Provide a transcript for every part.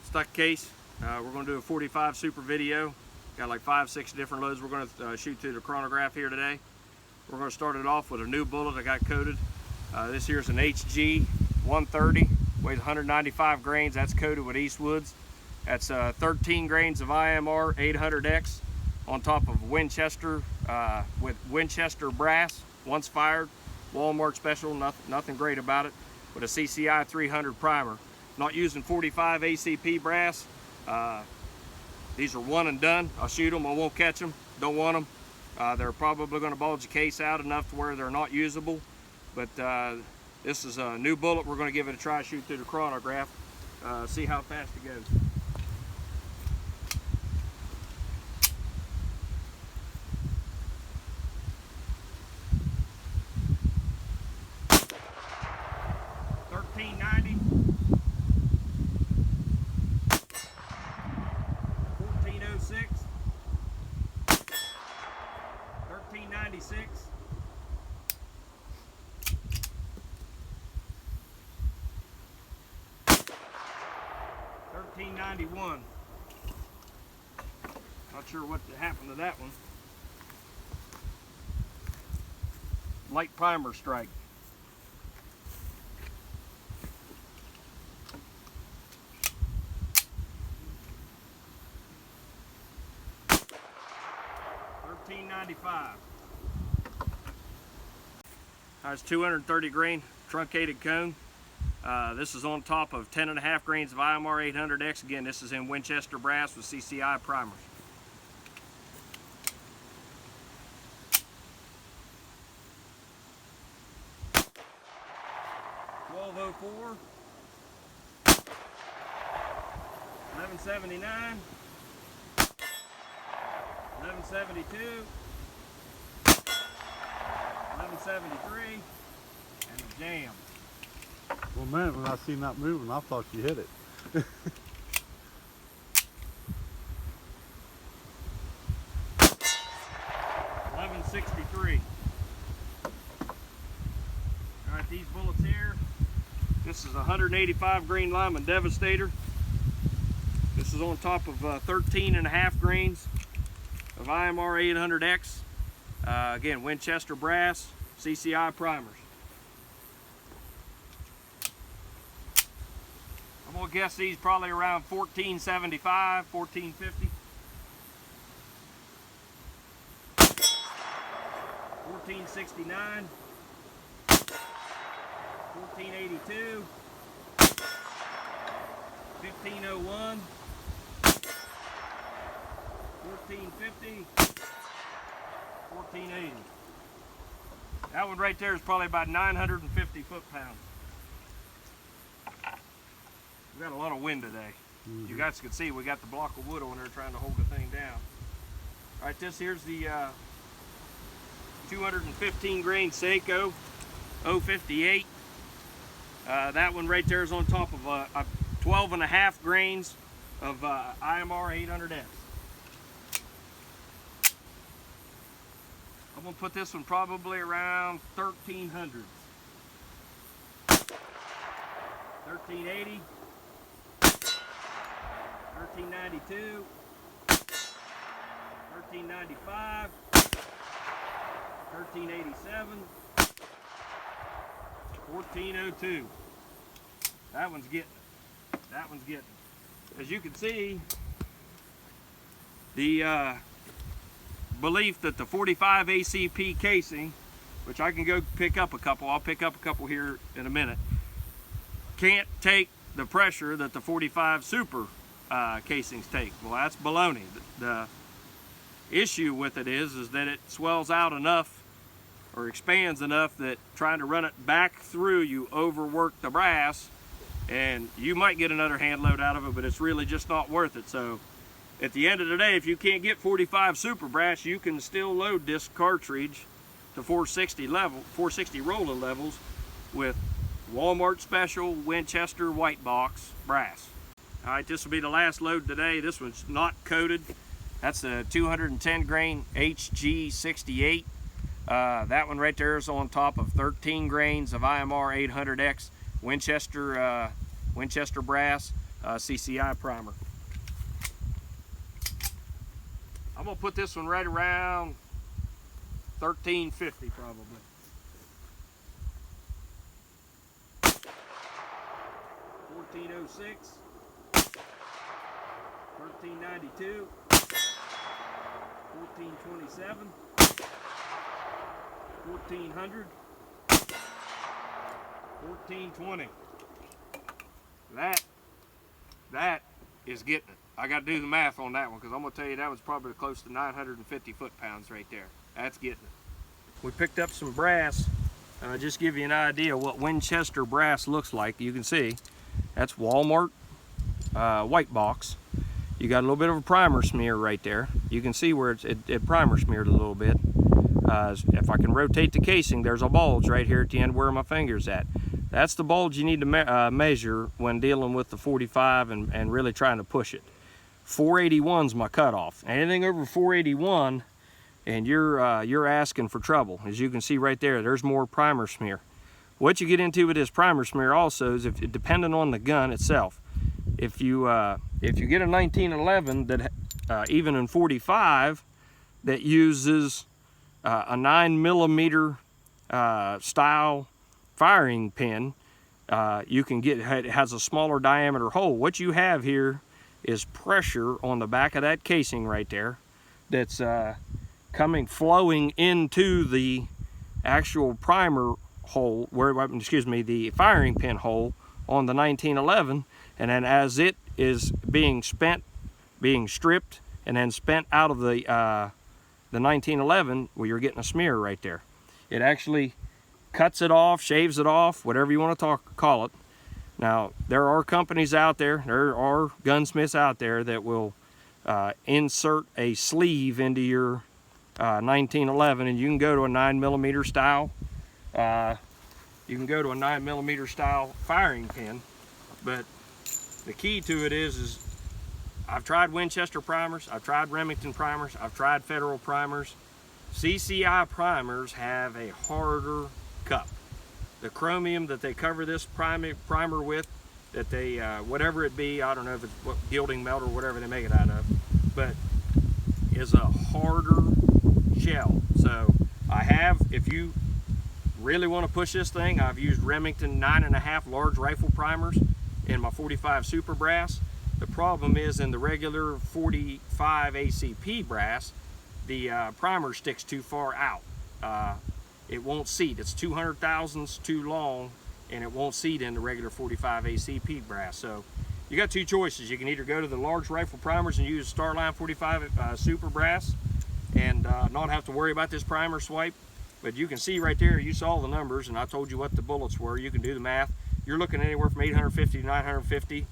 stuck case. We're going to do a 45 super video. Got like 5-6 different loads we're going to shoot through the chronograph here today. We're going to start it off with a new bullet that got coated. This here's an HG 130, weighs 195 grains. That's coated with Eastwoods. That's 13 grains of IMR 800X on top of Winchester with Winchester brass. Once fired, Walmart special, nothing great about it, with a CCI 300 primer. Not using 45 ACP brass. These are one and done. I'll shoot them, I won't catch them, don't want them. They're probably going to bulge the case out enough to where they're not usable. But this is a new bullet. We're going to give it a try, shoot through the chronograph, see how fast it goes. $13.91. Not sure what happened to that one. Light primer strike. $13.95. That's 230 grain truncated cone. This is on top of 10.5 grains of IMR 800X. Again, this is in Winchester brass with CCI primers. $12.04, $11.79, $11.72, $11.73, and a jam. Well, man, when I seen that moving, I thought you hit it. $11.63. All right, these bullets here. This is a 185 grain Lyman Devastator. This is on top of 13.5 grains of IMR 800X. Again, Winchester brass, CCI primers. I'm gonna guess these probably around $14.75, $14.50. $14.69, $14.82, $15.01, $14.50, $14.80. That one right there is probably about 950 foot-pounds. We got a lot of wind today. You guys can see we got the block of wood on there trying to hold the thing down. All right, this here's the 215 grain Seiko 058. That one right there is on top of 12.5 grains of IMR 800X. I'm gonna put this one probably around 1300. 1380. 1392, 1395, 1387, 1402. That one's getting it. That one's getting it. As you can see, the belief that the 45 ACP casing, which I can go pick up a couple, I'll pick up a couple here in a minute, can't take the pressure that the 45 super casings take. Well, that's baloney. The issue with it is that it swells out enough or expands enough that trying to run it back through, you overwork the brass, and you might get another hand load out of it, but it's really just not worth it. So at the end of the day, if you can't get 45 super brass, you can still load this cartridge to 460 Rowland levels with Walmart special Winchester white box brass. All right, this will be the last load today. This one's not coated. That's a 210 grain HG 68. That one right there is on top of 13 grains of IMR 800X Winchester brass, CCI primer. I'm gonna put this one right around 1350 probably. 1406, 1392, 1427, 1400, 1420. That is getting it. I got to do the math on that one because I'm going to tell you that was probably close to 950 foot-pounds right there. That's getting it. We picked up some brass. Just give you an idea what Winchester brass looks like. You can see that's Walmart white box. You got a little bit of a primer smear right there. You can see where it primer smeared a little bit. If I can rotate the casing, there's a bulge right here at the end where my finger's at. That's the bulge you need to measure when dealing with the 45 and really trying to push it. 481's my cutoff. Anything over 481 and you're asking for trouble. As you can see right there, there's more primer smear. What you get into with this primer smear also is depending on the gun itself. If you get a 1911 that even in 45 that uses a 9mm style firing pin, you can get, it has a smaller diameter hole. What you have here is pressure on the back of that casing right there that's flowing into the actual primer hole, the firing pin hole on the 1911, and then as it is being stripped and then spent out of the 1911, well, you're getting a smear right there. It actually cuts it off, shaves it off, whatever you want to call it. Now, there are companies out there, there are gunsmiths out there that will insert a sleeve into your 1911, and you can go to a 9mm style. You can go to a 9mm style firing pin, but the key to it is I've tried Winchester primers, I've tried Remington primers, I've tried Federal primers. CCI primers have a harder cup. The chromium that they cover this primer with, that they, whatever it be, I don't know if it's what gilding melt or whatever they make it out of, but is a harder shell. So I have, if you really want to push this thing, I've used Remington 9.5 large rifle primers in my 45 super brass. The problem is in the regular 45 ACP brass, the primer sticks too far out. It won't seat. It's 200 thousandths too long, and it won't seat in the regular 45 ACP brass. So you got two choices. You can either go to the large rifle primers and use Starline 45 super brass and not have to worry about this primer swipe. But you can see right there, you saw the numbers, and I told you what the bullets were. You can do the math. You're looking anywhere from 850 to 950.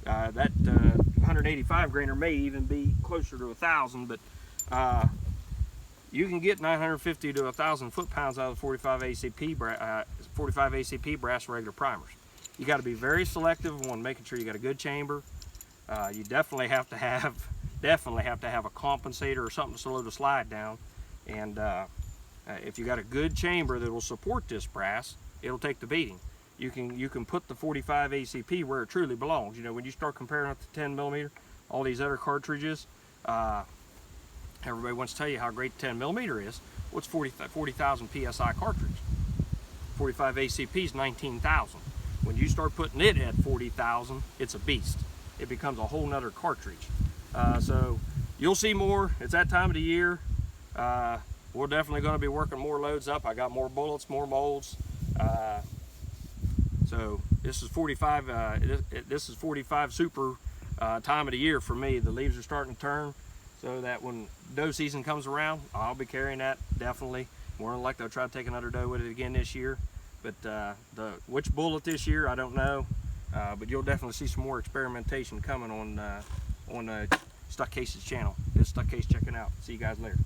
That 185 grainer may even be closer to 1,000, but you can get 950 to 1,000 foot-pounds out of the 45 ACP brass regular primers. You got to be very selective on making sure you got a good chamber. You definitely have to have a compensator or something to slow the slide down. And if you got a good chamber that will support this brass, it'll take the beating. You can put the 45 ACP where it truly belongs. You know, when you start comparing it to 10mm, all these other cartridges, everybody wants to tell you how great 10mm is. What's 40,000 PSI cartridge? 45 ACP is 19,000. When you start putting it at 40,000, it's a beast. It becomes a whole nother cartridge. So you'll see more. It's that time of the year. We're definitely going to be working more loads up. I got more bullets, more molds. So this is 45. This is 45 super time of the year for me. The leaves are starting to turn, so that when doe season comes around, I'll be carrying that definitely. More than likely, I'll try to take another doe with it again this year. But which bullet this year, I don't know. But you'll definitely see some more experimentation coming on Stuck Case's channel. This is Stuck Case checking out. See you guys later.